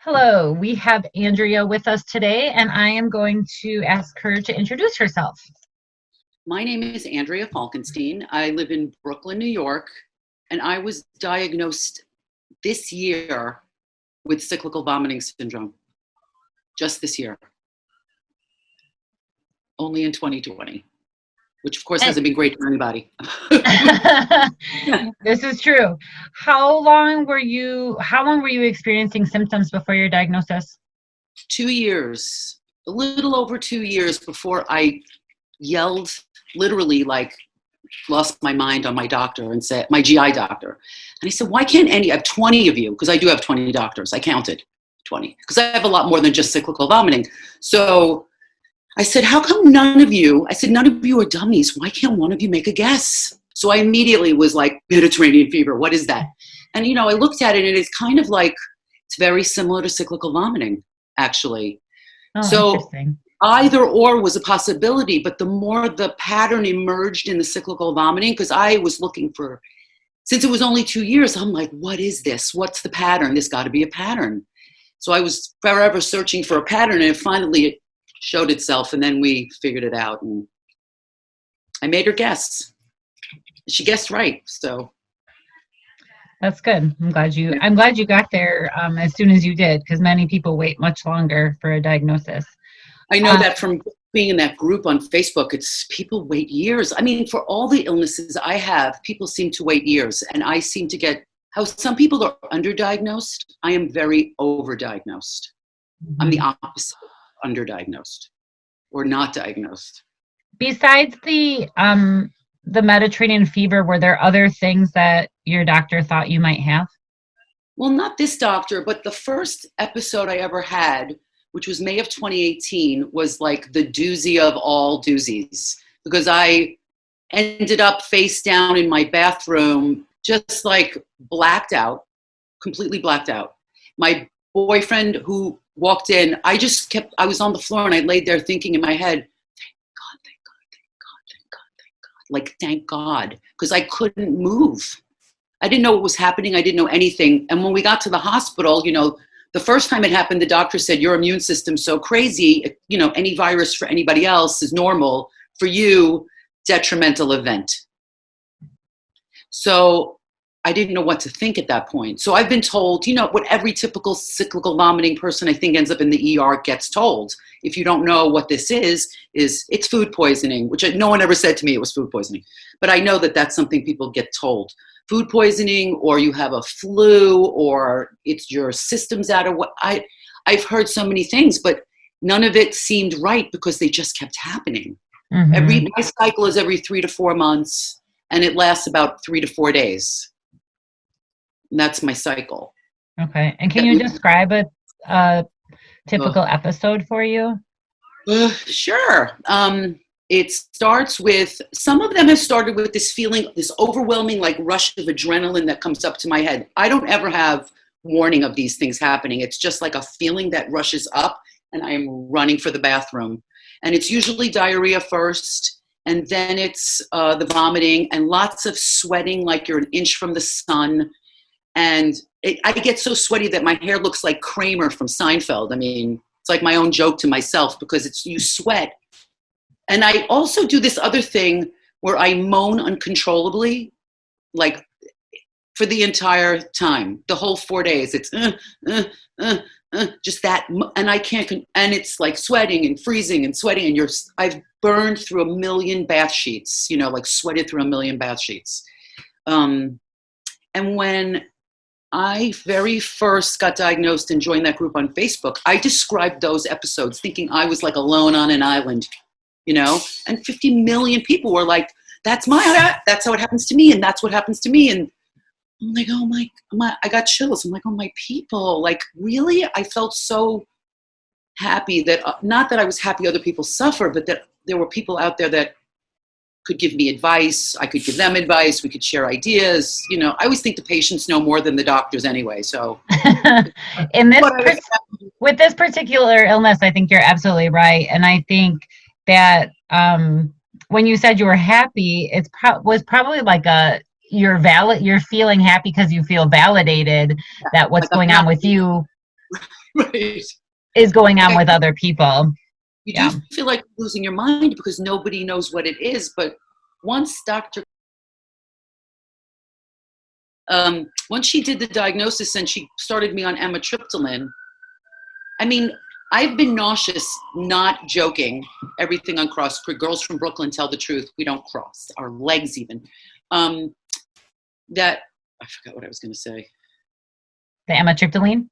Hello, we have Andrea with us today, and I am going to ask her to introduce herself. My name is Andrea Falkenstein. I live in Brooklyn, New York, and I was diagnosed this year with cyclical vomiting syndrome. Just this year. Only in 2020, which of course hasn't been great for anybody. This is true. How long were you experiencing symptoms before your diagnosis? 2 years, a little over 2 years before I yelled, literally like lost my mind on my doctor and said, my GI doctor. And he said, why can't I have 20 of you? Because I do have 20 doctors. I counted 20 because I have a lot more than just cyclical vomiting. So I said, how come none of you are dummies. Why can't one of you make a guess? So I immediately was like, Mediterranean fever, what is that? And, I looked at it and it's kind of like, it's very similar to cyclical vomiting, actually. Oh, So interesting. either or was a possibility, but the more the pattern emerged in the cyclical vomiting, because I was looking for, since it was only 2 years, I'm like, what is this? What's the pattern? There's got to be a pattern. So I was forever searching for a pattern, and it showed itself, and then we figured it out, and I made her guess. She guessed right, so. That's good. I'm glad you got there as soon as you did, because many people wait much longer for a diagnosis. I know that from being in that group on Facebook, it's people wait years. I mean, for all the illnesses I have, people seem to wait years. And I seem to get how some people are underdiagnosed. I am very overdiagnosed. Mm-hmm. I'm the opposite, underdiagnosed or not diagnosed. Besides the Mediterranean fever, were there other things that your doctor thought you might have? Well, not this doctor, but the first episode I ever had, which was May of 2018, was like the doozy of all doozies, because I ended up face down in my bathroom, just like blacked out, completely blacked out. My boyfriend who walked in, I was on the floor and I laid there thinking in my head, like, thank God, because I couldn't move. I didn't know what was happening. I didn't know anything. And when we got to the hospital, the first time it happened, the doctor said, your immune system's so crazy, any virus for anybody else is normal. For you, detrimental event. So I didn't know what to think at that point. So I've been told, what every typical cyclical vomiting person I think ends up in the ER gets told. If you don't know what this is it's food poisoning, which no one ever said to me it was food poisoning. But I know that that's something people get told. Food poisoning, or you have a flu, or it's your system's out of what. I've heard so many things, but none of it seemed right because they just kept happening. Mm-hmm. My cycle is every 3 to 4 months, and it lasts about 3 to 4 days. And that's my cycle. Okay. And can you describe a typical episode for you? Sure. It starts with, some of them have started with this feeling, this overwhelming like rush of adrenaline that comes up to my head. I don't ever have warning of these things happening. It's just like a feeling that rushes up and I am running for the bathroom. And it's usually diarrhea first, and then it's the vomiting and lots of sweating like you're an inch from the sun. And I get so sweaty that my hair looks like Kramer from Seinfeld. I mean, it's like my own joke to myself because you sweat. And I also do this other thing where I moan uncontrollably, like for the entire time, the whole 4 days. It's just that, and I can't, and it's like sweating and freezing and sweating, and I've burned through 1 million bath sheets, like sweated through 1 million bath sheets. And when I very first got diagnosed and joined that group on Facebook, I described those episodes thinking I was like alone on an island, and 50 million people were like, that's how it happens to me. And that's what happens to me. And I'm like, oh my, I got chills. I'm like, oh my people, like really? I felt so happy that, not that I was happy other people suffer, but that there were people out there that could give me advice. I could give them advice. We could share ideas. I always think the patients know more than the doctors anyway. So with this particular illness, I think you're absolutely right. And I think that when you said you were happy, was probably like you're feeling happy because you feel validated that what's going on with you Right. is going on with other people. You Yeah. do feel like losing your mind because nobody knows what it is. But once once she did the diagnosis and she started me on amitriptyline, I mean, I've been nauseous, not joking. Everything uncrossed. Girls from Brooklyn tell the truth. We don't cross our legs even. That I forgot what I was going to say. The amitriptyline?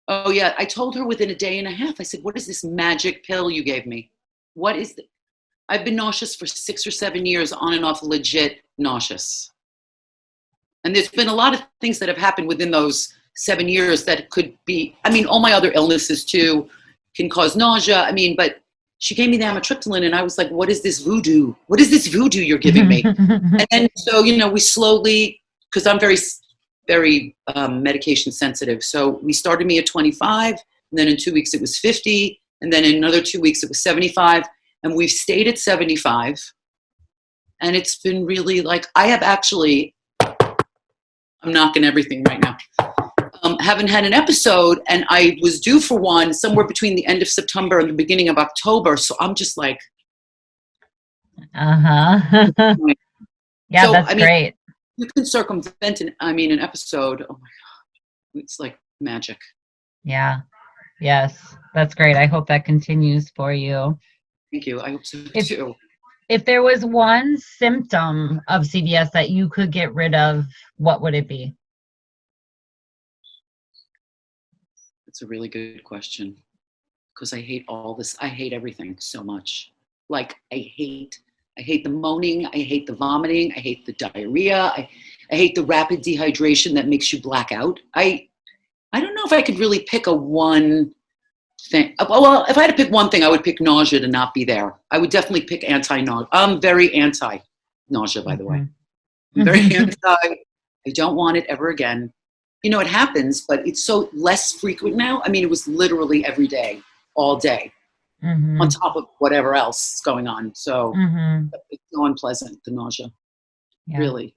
Oh yeah, I told her within a day and a half. I said, "What is this magic pill you gave me? What is it?" I've been nauseous for 6 or 7 years, on and off, legit nauseous. And there's been a lot of things that have happened within those 7 years that could be, I mean, all my other illnesses too can cause nausea. I mean, but she gave me the amitriptyline and I was like, what is this voodoo? What is this voodoo you're giving me? And then, so, we slowly, because I'm very, very medication sensitive. So we started me at 25, and then in 2 weeks it was 50, and then in another 2 weeks it was 75. And we've stayed at 75. And it's been really like, I'm knocking everything right now. Haven't had an episode, and I was due for one somewhere between the end of September and the beginning of October. So I'm just like, yeah, so, that's great. You can circumvent an episode. Oh my God, it's like magic. Yeah. Yes, that's great. I hope that continues for you. Thank you. I hope so too. If there was one symptom of CVS that you could get rid of, what would it be? That's a really good question, because I hate all this. I hate everything so much. Like I hate the moaning. I hate the vomiting. I hate the diarrhea. I hate the rapid dehydration that makes you black out. I don't know if I could really pick a one thing. Well, if I had to pick one thing, I would pick nausea to not be there. I would definitely pick anti-nausea. I'm very anti-nausea, by the way. I'm very anti. I don't want it ever again. It happens, but it's so less frequent now. I mean, it was literally every day, all day, on top of whatever else is going on. So it's so unpleasant, the nausea. Yeah. Really.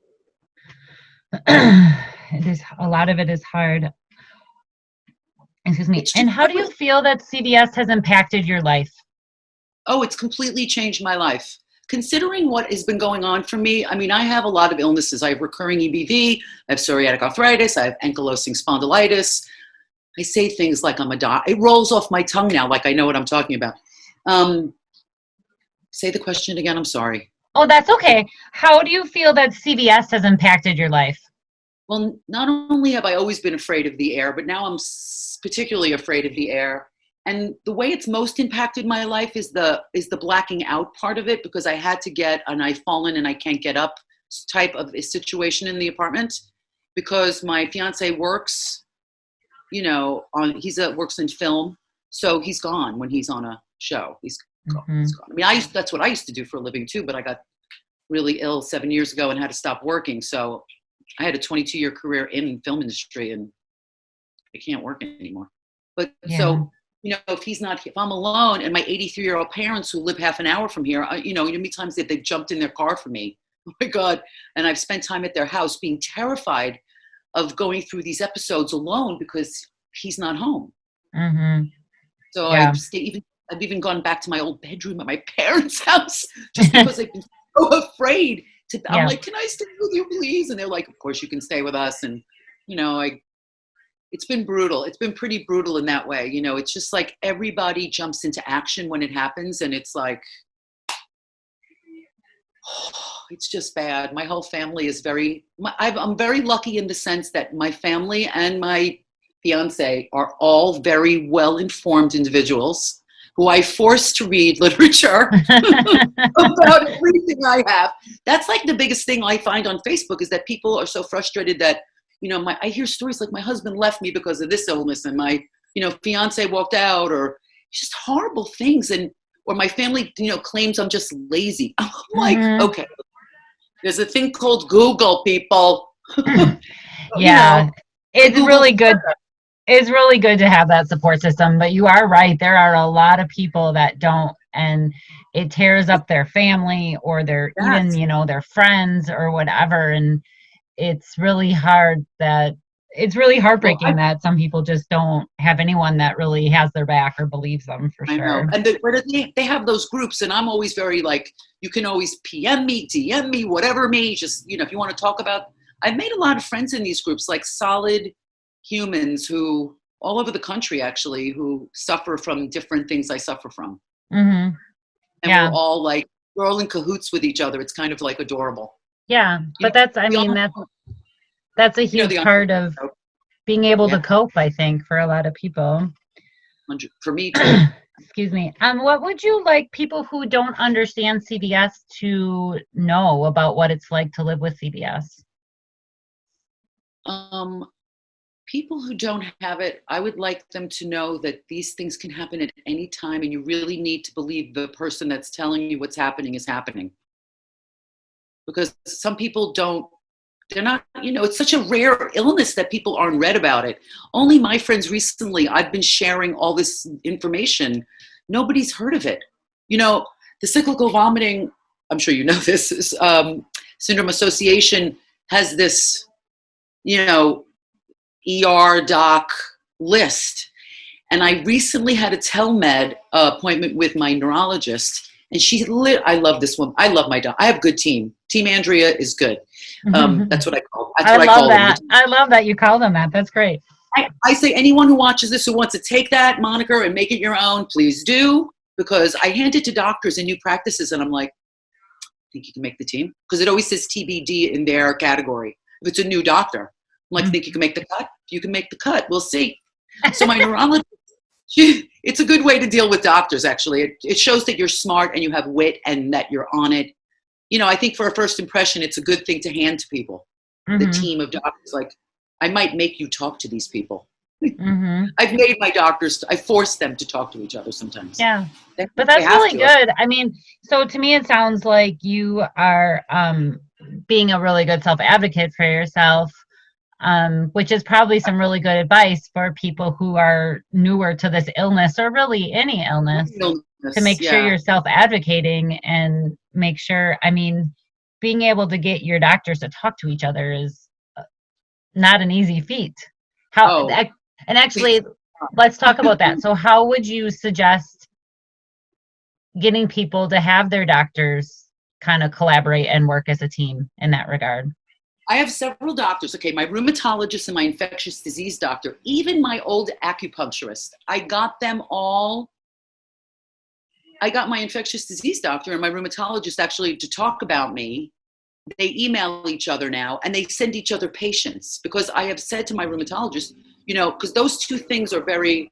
It is. A lot of it is hard. Excuse me. And how do you feel that CVS has impacted your life? Oh, it's completely changed my life. Considering what has been going on for me, I mean, I have a lot of illnesses. I have recurring EBV, I have psoriatic arthritis, I have ankylosing spondylitis. I say things like I'm a doctor. It rolls off my tongue now, like I know what I'm talking about. Say the question again, I'm sorry. Oh, that's okay. How do you feel that CVS has impacted your life? Well, not only have I always been afraid of the air, but now I'm particularly afraid of the air. And the way it's most impacted my life is the blacking out part of it, because I had to get an I've fallen and I can't get up type of a situation in the apartment, because my fiance works, works in film. So he's gone when he's on a show. He's gone. I mean, that's what I used to do for a living too, but I got really ill 7 years ago and had to stop working. So I had a 22-year career in the film industry and I can't work anymore. But so, if I'm alone, and my 83-year-old parents who live half an hour from here, many times that they've jumped in their car for me. Oh my God. And I've spent time at their house being terrified of going through these episodes alone because he's not home. So I've even gone back to my old bedroom at my parents' house just because I've been so afraid I'm like, can I stay with you, please? And they're like, of course you can stay with us. And, it's been brutal. It's been pretty brutal in that way. It's just like everybody jumps into action when it happens. And it's like, it's just bad. My whole family is I'm very lucky in the sense that my family and my fiance are all very well-informed individuals who I force to read literature about everything I have. That's like the biggest thing I find on Facebook, is that people are so frustrated that, I hear stories like my husband left me because of this illness, and my, fiance walked out, or just horrible things. Or my family, claims I'm just lazy. I'm like, okay, there's a thing called Google, people. Yeah, it's really good. It's really good to have that support system, but you are right. There are a lot of people that don't, and it tears up their family or their even, their friends or whatever. And it's really hard that it's really heartbreaking that some people just don't have anyone that really has their back or believes them for I know. sure. And they have those groups, and I'm always very like, you can always PM me, DM me, whatever me, just, if you want to talk about, I've made a lot of friends in these groups, like solid humans who all over the country, actually, who suffer from different things I suffer from. Mm-hmm. And Yeah. we're all in cahoots with each other. It's kind of like adorable. Yeah. But that's a huge part of being able to cope, I think, for a lot of people. For me too. Excuse me. What would you like people who don't understand CBS to know about what it's like to live with CBS? People who don't have it, I would like them to know that these things can happen at any time, and you really need to believe the person that's telling you what's happening is happening. Because some people they're not, it's such a rare illness that people aren't read about it. Only my friends recently, I've been sharing all this information. Nobody's heard of it. The cyclical vomiting, I'm sure you know this, Syndrome Association has this, ER doc list. And I recently had a telemed appointment with my neurologist. And I love this woman. I love my doc. I have a good team. Team Andrea is good. That's what I call. That's what I call them. I love that you call them that. That's great. I say anyone who watches this who wants to take that moniker and make it your own, please do. Because I hand it to doctors in new practices, and I'm like, think you can make the team? Because it always says TBD in their category. If it's a new doctor, I'm like, think you can make the cut? You can make the cut. We'll see. So my neurologist. It's a good way to deal with doctors, actually. It shows that you're smart and you have wit and that you're on it. I think for a first impression, it's a good thing to hand to people. Mm-hmm. The team of doctors, like, I might make you talk to these people. Mm-hmm. I've made my doctors, I force them to talk to each other sometimes. Yeah, but that's really good. I mean, so to me, it sounds like you are being a really good self-advocate for yourself. Which is probably some really good advice for people who are newer to this illness or really any illness to make sure you're self-advocating and make sure, being able to get your doctors to talk to each other is not an easy feat. And actually, let's talk about that. So how would you suggest getting people to have their doctors kind of collaborate and work as a team in that regard? I have several doctors. Okay, my rheumatologist and my infectious disease doctor, even my old acupuncturist. I got my infectious disease doctor and my rheumatologist actually to talk about me. They email each other now and they send each other patients, because I have said to my rheumatologist, because those two things are very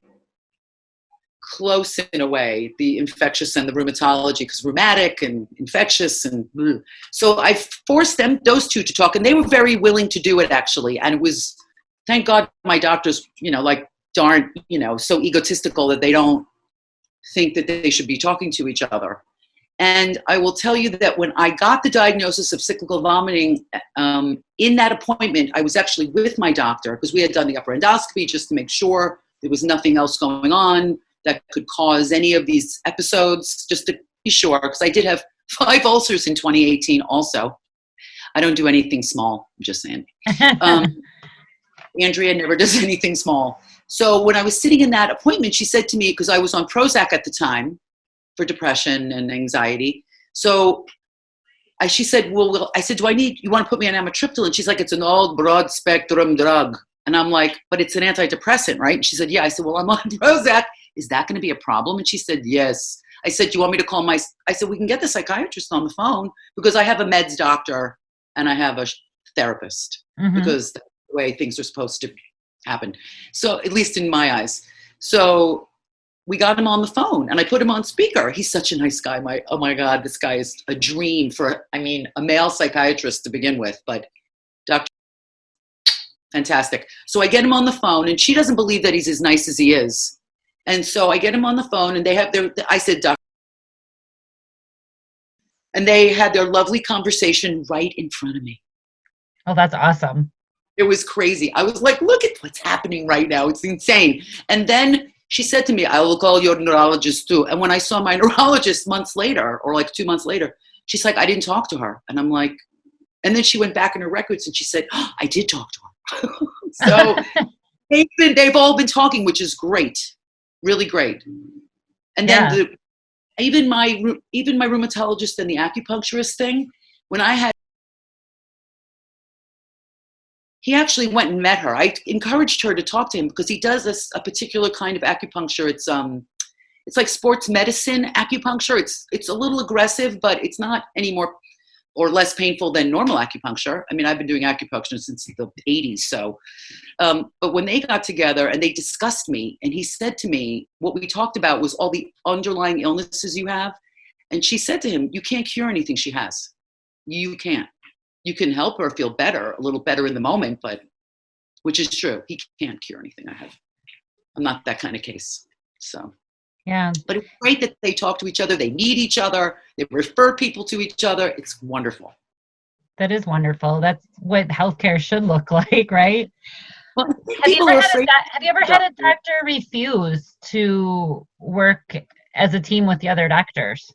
close in a way, the infectious and the rheumatology, because rheumatic and infectious, and so I forced those two to talk, and they were very willing to do it, actually. And it was, thank God, my doctors, aren't, so egotistical that they don't think that they should be talking to each other. And I will tell you that when I got the diagnosis of cyclical vomiting, in that appointment, I was actually with my doctor, because we had done the upper endoscopy just to make sure there was nothing else going on that could cause any of these episodes, just to be sure, because I did have 5 ulcers in 2018 also. I don't do anything small, I'm just saying. Andrea never does anything small. So when I was sitting in that appointment, she said to me, because I was on Prozac at the time for depression and anxiety. So she said, I said, you want to put me on amitriptyline? And she's like, it's an old broad spectrum drug. And I'm like, but it's an antidepressant, right? And she said, yeah. I said, well, I'm on Prozac. Is that going to be a problem? And she said, yes. I said, do you want me to call I said, we can get the psychiatrist on the phone, because I have a meds doctor and I have a therapist, because that's the way things are supposed to happen. So at least in my eyes. So we got him on the phone and I put him on speaker. He's such a nice guy. Oh my God, this guy is a dream for, a male psychiatrist to begin with, but Dr. Fantastic. So I get him on the phone, and she doesn't believe that he's as nice as he is. And so I get him on the phone, and I said, Doctor, and they had their lovely conversation right in front of me. Oh, that's awesome. It was crazy. I was like, look at what's happening right now. It's insane. And then she said to me, I will call your neurologist too. And when I saw my neurologist months later, or like 2 months later, she's like, I didn't talk to her. And I'm like, and then she went back in her records and she said, I did talk to her. So they've all been talking, which is great, really great. And then even my rheumatologist and the acupuncturist thing, when I had, he actually went and met her. I encouraged her to talk to him because he does a particular kind of acupuncture. It's like sports medicine acupuncture. It's a little aggressive, but it's not any more or less painful than normal acupuncture. I mean, I've been doing acupuncture since the 80s. So, but when they got together and they discussed me, and he said to me, what we talked about was all the underlying illnesses you have. And she said to him, you can't cure anything she has. You can't. You can help her feel better, a little better in the moment, but which is true. He can't cure anything I have. I'm not that kind of case. So. Yeah. But it's great that they talk to each other. They need each other. They refer people to each other. It's wonderful. That is wonderful. That's what healthcare should look like, right? Well, have you ever had a doctor refuse to work as a team with the other doctors?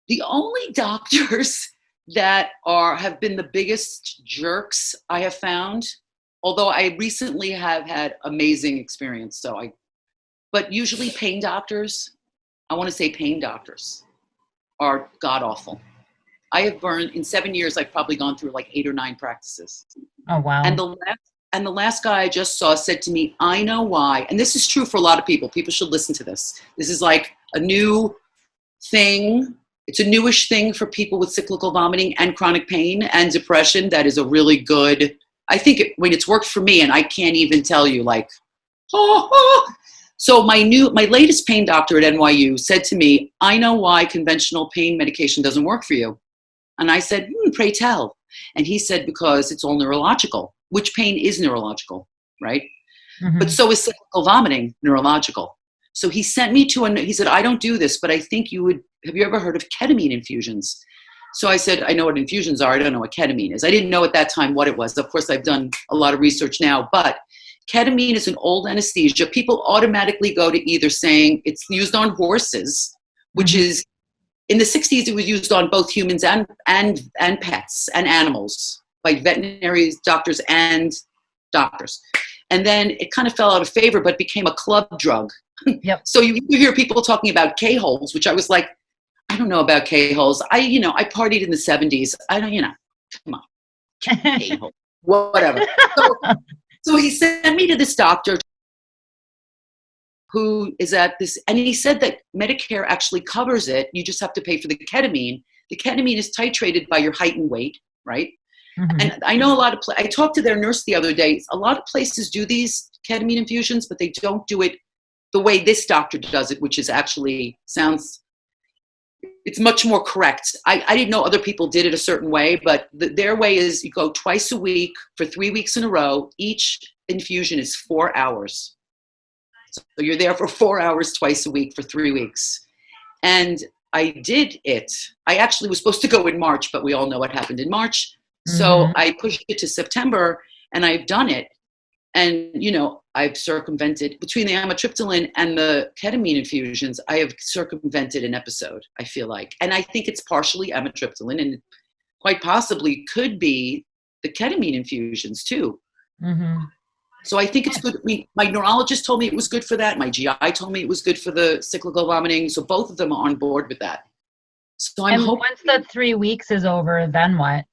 The only doctors that have been the biggest jerks I have found, although I recently have had amazing experience. But usually pain doctors, I want to say pain doctors are god awful. I have burned, in 7 years, I've probably gone through like 8 or 9 practices. Oh, wow. And the last guy I just saw said to me, I know why. And this is true for a lot of people. People should listen to this. This is like a new thing. It's a newish thing for people with cyclical vomiting and chronic pain and depression. That is a really good, I think it's worked for me, and I can't even tell you like, So my latest pain doctor at NYU said to me, I know why conventional pain medication doesn't work for you. And I said, pray tell. And he said, because it's all neurological, which pain is neurological, right? Mm-hmm. But so is cyclical vomiting neurological. So he sent me he said, I don't do this, but I think have you ever heard of ketamine infusions? So I said, I know what infusions are. I don't know what ketamine is. I didn't know at that time what it was. Of course, I've done a lot of research now, but ketamine is an old anesthesia. People automatically go to either saying it's used on horses, which mm-hmm. is, in the 60s, it was used on both humans and pets and animals by veterinary doctors and doctors. And then it kind of fell out of favor, but became a club drug. Yep. So you hear people talking about K-holes, which I was like, I don't know about K-holes. I partied in the 70s. Come on, K-hole, whatever. So he sent me to this doctor who is at this, and he said that Medicare actually covers it. You just have to pay for the ketamine. The ketamine is titrated by your height and weight, right? Mm-hmm. And I know I talked to their nurse the other day. A lot of places do these ketamine infusions, but they don't do it the way this doctor does it, which is actually it's much more correct. I didn't know other people did it a certain way, but their way is you go twice a week for 3 weeks in a row. Each infusion is 4 hours. So you're there for 4 hours twice a week for 3 weeks. And I did it. I actually was supposed to go in March, but we all know what happened in March. Mm-hmm. So I pushed it to September, and I've done it. And, I've circumvented, between the amitriptyline and the ketamine infusions, I have circumvented an episode, I feel like. And I think it's partially amitriptyline, and quite possibly could be the ketamine infusions too. Mm-hmm. So I think it's good. My neurologist told me it was good for that. My GI told me it was good for the cyclical vomiting. So both of them are on board with that. So I'm hoping. Once the 3 weeks is over, then what?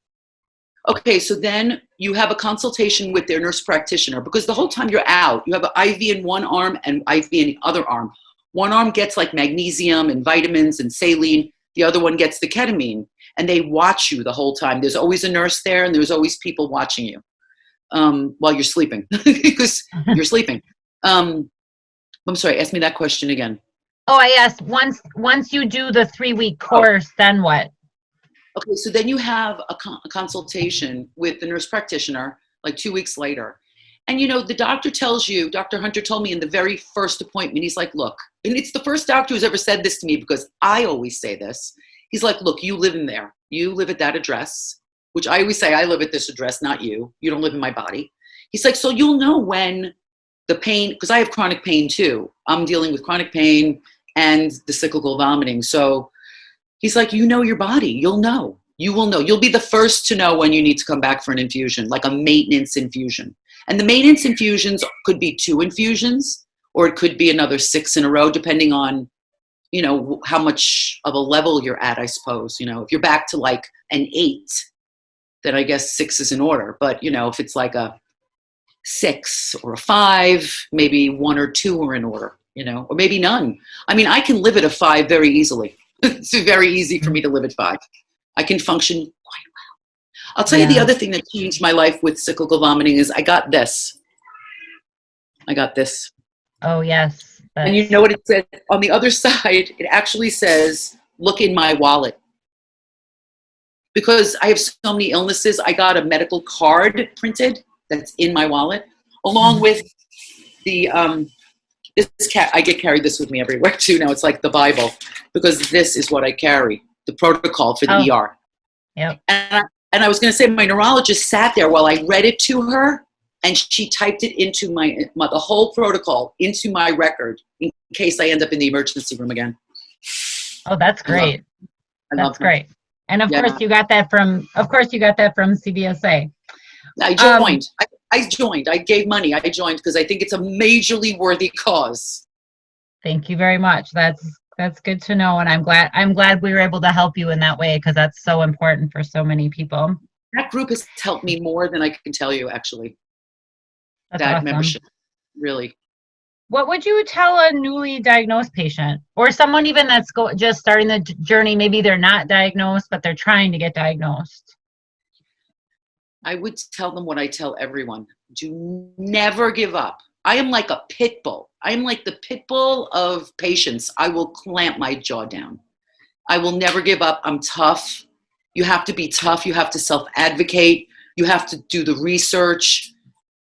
Okay, so then you have a consultation with their nurse practitioner, because the whole time you're out, you have an IV in one arm and IV in the other arm. One arm gets like magnesium and vitamins and saline. The other one gets the ketamine, and they watch you the whole time. There's always a nurse there, and there's always people watching you while you're sleeping, because you're sleeping. I'm sorry, ask me that question again. Oh, I asked, once you do the 3-week course, then what? Okay, so then you have a consultation with the nurse practitioner like 2 weeks later. And, the doctor tells you, Dr. Hunter told me in the very first appointment, he's like, look, and it's the first doctor who's ever said this to me, because I always say this. He's like, look, you live in there. You live at that address, which I always say, I live at this address, not you. You don't live in my body. He's like, so you'll know when the pain, because I have chronic pain too. I'm dealing with chronic pain and the cyclical vomiting. So he's like, your body, you'll know. You will know. You'll be the first to know when you need to come back for an infusion, like a maintenance infusion. And the maintenance infusions could be 2 infusions, or it could be another 6 in a row, depending on, you know, how much of a level you're at, I suppose. You know, if you're back to like an 8, then I guess 6 is in order. But, you know, if it's like a 6 or a 5, maybe 1 or 2 are in order, you know, or maybe none. I mean, I can live at a 5 very easily. It's very easy for me to live at 5. I can function quite well. I'll tell you the other thing that changed my life with cyclical vomiting is I got this. Oh, yes. And you know what it said? On the other side, it actually says, look in my wallet. Because I have so many illnesses, I got a medical card printed that's in my wallet, along with the, I get carried this with me everywhere too now. It's like the Bible, because this is what I carry. The protocol for the ER. Yep. And I was going to say, my neurologist sat there while I read it to her, and she typed it into the whole protocol into my record in case I end up in the emergency room again. Oh, that's great. That's great. And of course you got that from CVSA. I joined. I joined. I gave money. I joined because I think it's a majorly worthy cause. Thank you very much. That's good to know, and I'm glad we were able to help you in that way, because that's so important for so many people. That group has helped me more than I can tell you, actually. That's that awesome. Membership, really. What would you tell a newly diagnosed patient, or someone even that's just starting the journey? Maybe they're not diagnosed, but they're trying to get diagnosed. I would tell them what I tell everyone. Do never give up. I am like a pit bull. I am like the pit bull of patients. I will clamp my jaw down. I will never give up. I'm tough. You have to be tough. You have to self-advocate. You have to do the research.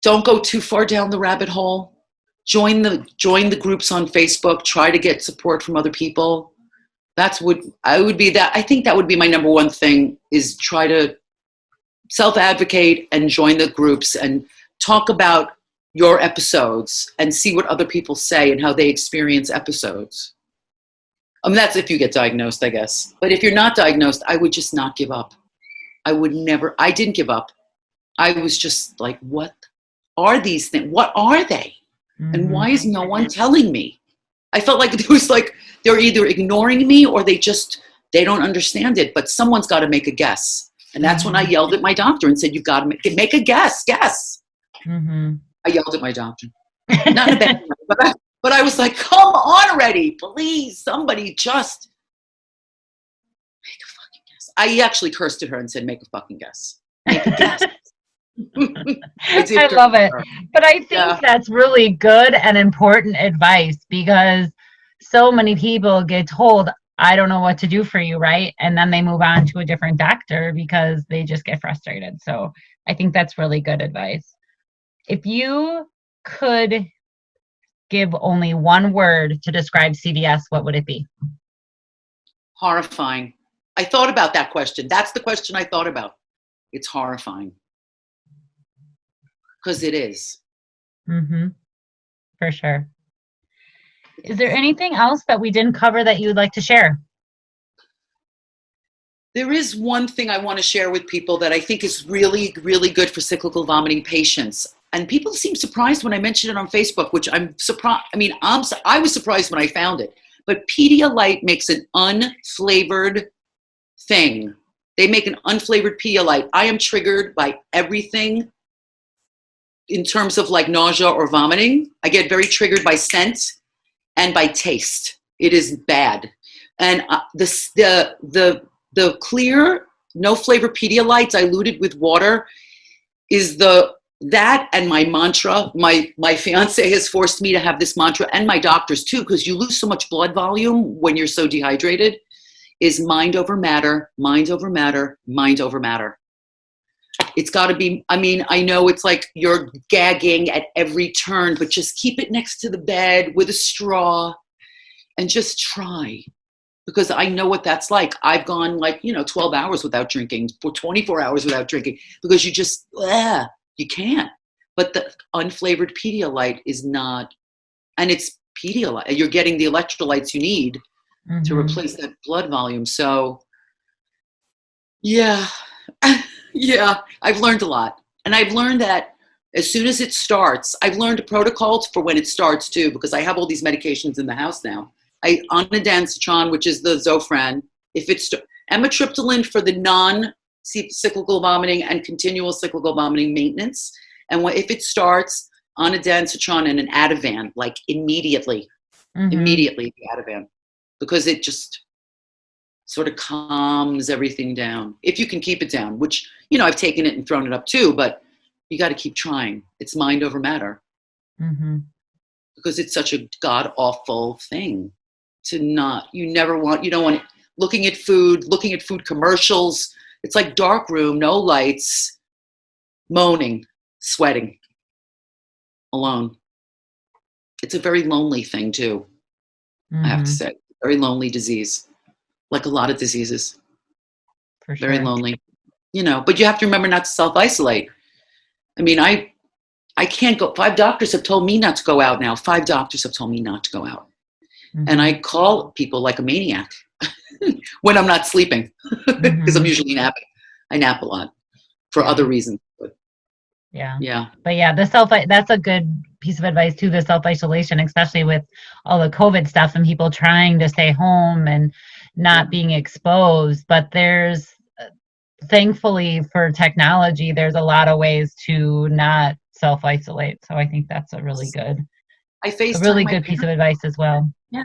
Don't go too far down the rabbit hole. Join the groups on Facebook. Try to get support from other people. I think that would be my number one thing, is try to self-advocate and join the groups and talk about your episodes and see what other people say and how they experience episodes. I mean, that's if you get diagnosed, I guess. But if you're not diagnosed, I would just not give up. I didn't give up. I was just like, what are these things? What are they? Mm-hmm. And why is no one telling me? I felt like it was like they're either ignoring me or they don't understand it, but someone's got to make a guess. And that's when I yelled at my doctor and said, you've got to make a guess. Mm-hmm. I yelled at my doctor. Not in a bad way, but I was like, come on already. Please, somebody just make a fucking guess. I actually cursed at her and said, make a fucking guess. Make a guess. I love it. But I think that's really good and important advice, because so many people get told, I don't know what to do for you, right? And then they move on to a different doctor because they just get frustrated. So I think that's really good advice. If you could give only one word to describe CVS, what would it be? Horrifying. I thought about that question. That's the question I thought about. It's horrifying. Because it is. Mm-hmm. For sure. Is there anything else that we didn't cover that you'd like to share? There is one thing I want to share with people that I think is really, really good for cyclical vomiting patients. And people seem surprised when I mention it on Facebook, which I'm surprised. I mean, I was surprised when I found it. But Pedialyte makes an unflavored thing. They make an unflavored Pedialyte. I am triggered by everything in terms of like nausea or vomiting. I get very triggered by scent and by taste. It is bad. And the clear, no flavor Pedialyte diluted with water is that and my mantra. My fiance has forced me to have this mantra, and my doctors too, because you lose so much blood volume when you're so dehydrated, is mind over matter, mind over matter, mind over matter. It's got to be, I mean, I know it's like you're gagging at every turn, but just keep it next to the bed with a straw and just try. Because I know what that's like. I've gone 12 hours without drinking, for 24 hours without drinking, because you just, you can't. But the unflavored Pedialyte is not, and it's Pedialyte. You're getting the electrolytes you need to replace that blood volume. So Yeah. Yeah. I've learned a lot. And I've learned that as soon as it starts, I've learned protocols for when it starts too, because I have all these medications in the house now. I ondansetron, which is the Zofran, if it's amitriptyline for the non-cyclical vomiting and continual cyclical vomiting maintenance. And if it starts, ondansetron and an Ativan, like immediately, Mm-hmm. immediately the Ativan, because it just sort of calms everything down. If you can keep it down, which, I've taken it and thrown it up too, but you got to keep trying. It's mind over matter Mm-hmm. because it's such a god awful thing to not, you don't want looking at food commercials. It's like dark room, no lights, moaning, sweating, alone. It's a very lonely thing too, I have to Mm-hmm. say. Very lonely disease, like a lot of diseases. For Very sure. lonely, but you have to remember not to self-isolate. I mean, I can't go. 5 doctors have told me not to go out now. 5 doctors have told me not to go out. And Mm-hmm. I call people like a maniac when I'm not sleeping because I'm Mm-hmm. usually napping. I nap a lot for Yeah. other reasons. But Yeah. yeah. But yeah, that's a good piece of advice too, the self-isolation, especially with all the COVID stuff and people trying to stay home and Yeah. not being exposed. But there's thankfully for technology, there's a lot of ways to not self-isolate. So I think that's I a FaceTime really my good piece of parents. advice as well. Yeah.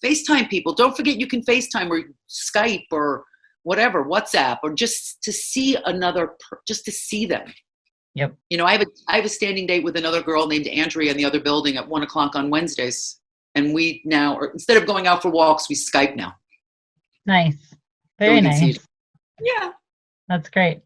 FaceTime people. Don't forget you can FaceTime or Skype or whatever, WhatsApp, or just to see just to see them. Yep. I have a standing date with another girl named Andrea in the other building at 1 o'clock on Wednesdays. And we now, or instead of going out for walks, we Skype now. Nice. So Very we can see each nice. other. Yeah. That's great.